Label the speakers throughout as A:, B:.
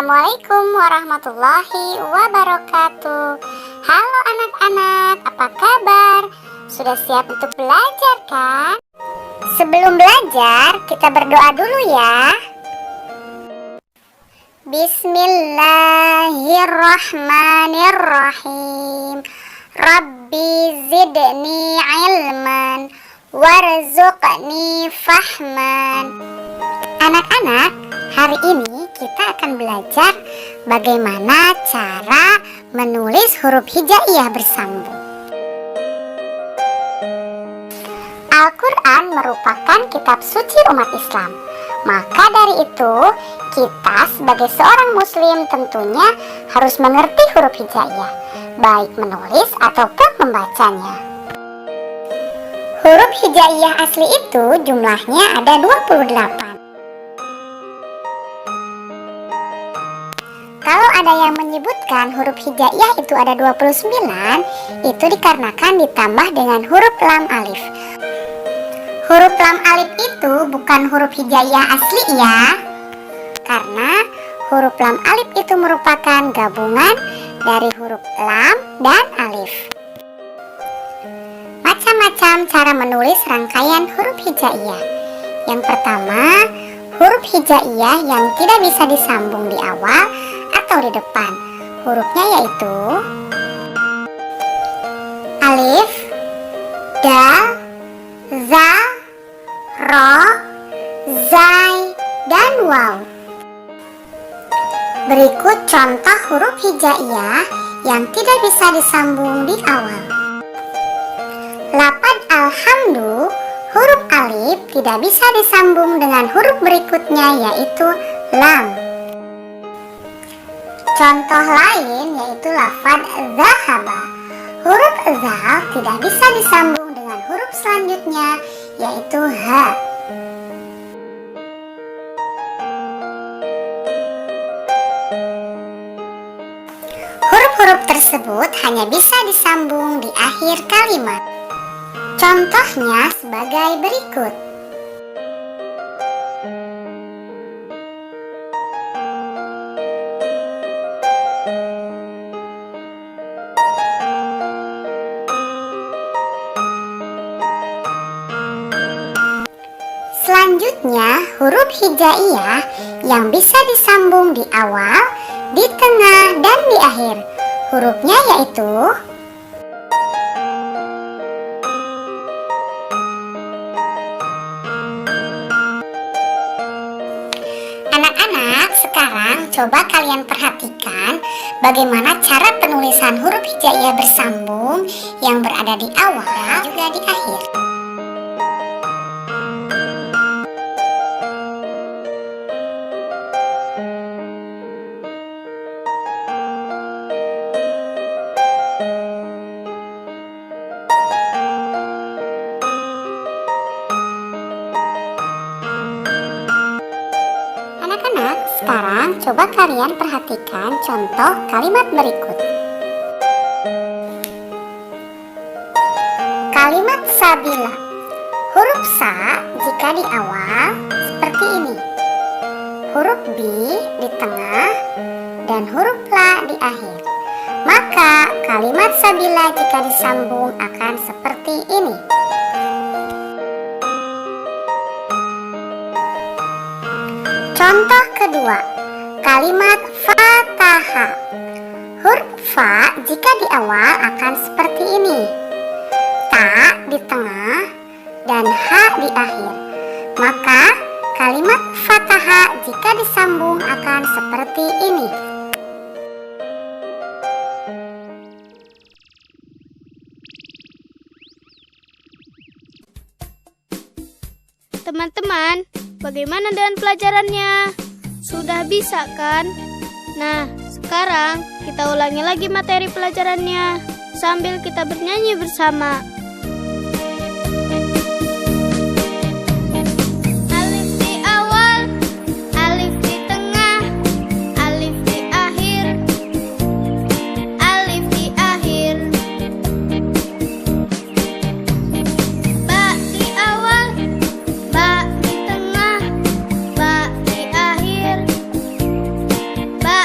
A: Assalamualaikum warahmatullahi wabarakatuh. Halo anak-anak, apa kabar? Sudah siap untuk belajar kan? Sebelum belajar, kita berdoa dulu ya. Bismillahirrahmanirrahim. Rabbi zidni ilman warzuqni fahman. Anak-anak, hari ini kita akan belajar bagaimana cara menulis huruf hijaiyah bersambung. Al-Quran merupakan kitab suci umat Islam. Maka dari itu, kita sebagai seorang muslim tentunya harus mengerti huruf hijaiyah, baik menulis ataupun membacanya. Huruf hijaiyah asli itu jumlahnya ada 28. Kalau ada yang menyebutkan huruf hijaiyah itu ada 29, itu dikarenakan ditambah dengan huruf lam alif. Huruf lam alif itu bukan huruf hijaiyah asli ya, karena huruf lam alif itu merupakan gabungan dari huruf lam dan alif. Macam-macam cara menulis rangkaian huruf hijaiyah. Yang pertama, huruf hijaiyah yang tidak bisa disambung di awal atau di depan. Hurufnya yaitu alif, dal, za, ro, zai, dan waw. Berikut contoh huruf hijaiyah yang tidak bisa disambung di awal. Lafaz alhamdu, huruf alif tidak bisa disambung dengan huruf berikutnya yaitu lam. Contoh lain yaitu lafaz zahaba. Huruf zal tidak bisa disambung dengan huruf selanjutnya yaitu ha. Huruf-huruf tersebut hanya bisa disambung di akhir kalimat. Contohnya sebagai berikut. Selanjutnya, huruf hijaiyah yang bisa disambung di awal, di tengah, dan di akhir. Hurufnya yaitu anak-anak, sekarang coba kalian perhatikan bagaimana cara penulisan huruf hijaiyah bersambung yang berada di awal dan juga di akhir. Anak-anak, sekarang coba kalian perhatikan contoh kalimat berikut. Kalimat sabila. Huruf sa jika di awal seperti ini. Huruf b di tengah dan huruf la di akhir. Maka kalimat sabila jika disambung akan seperti ini. Contoh kedua, kalimat fataha. Huruf fa jika di awal akan seperti ini. Ta di tengah dan ha di akhir. Maka kalimat fataha jika disambung akan seperti ini.
B: Teman-teman, bagaimana dengan pelajarannya? Sudah bisa kan? Nah, sekarang kita ulangi lagi materi pelajarannya sambil kita bernyanyi bersama. Alif di awal, alif di tengah, alif di akhir, alif di akhir. Ba di awal, ba di tengah, ba di akhir, ba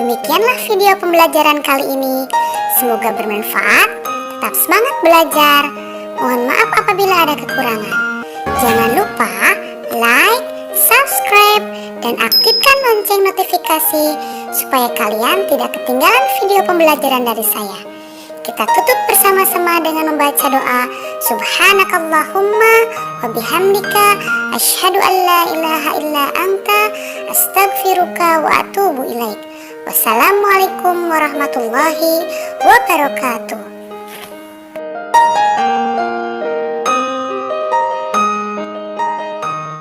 A: Demikianlah video pembelajaran kali ini. Semoga bermanfaat. Tetap semangat belajar. Mohon maaf apabila ada kekurangan. Jangan lupa like, subscribe, dan aktifkan lonceng notifikasi supaya kalian tidak ketinggalan video pembelajaran dari saya. Kita tutup bersama-sama dengan membaca doa Subhanakallahumma wa bihamdika asyhadu an la ilaha illa anta astaghfiruka wa atubu ilaik. Wassalamualaikum warahmatullahi wabarakatuh.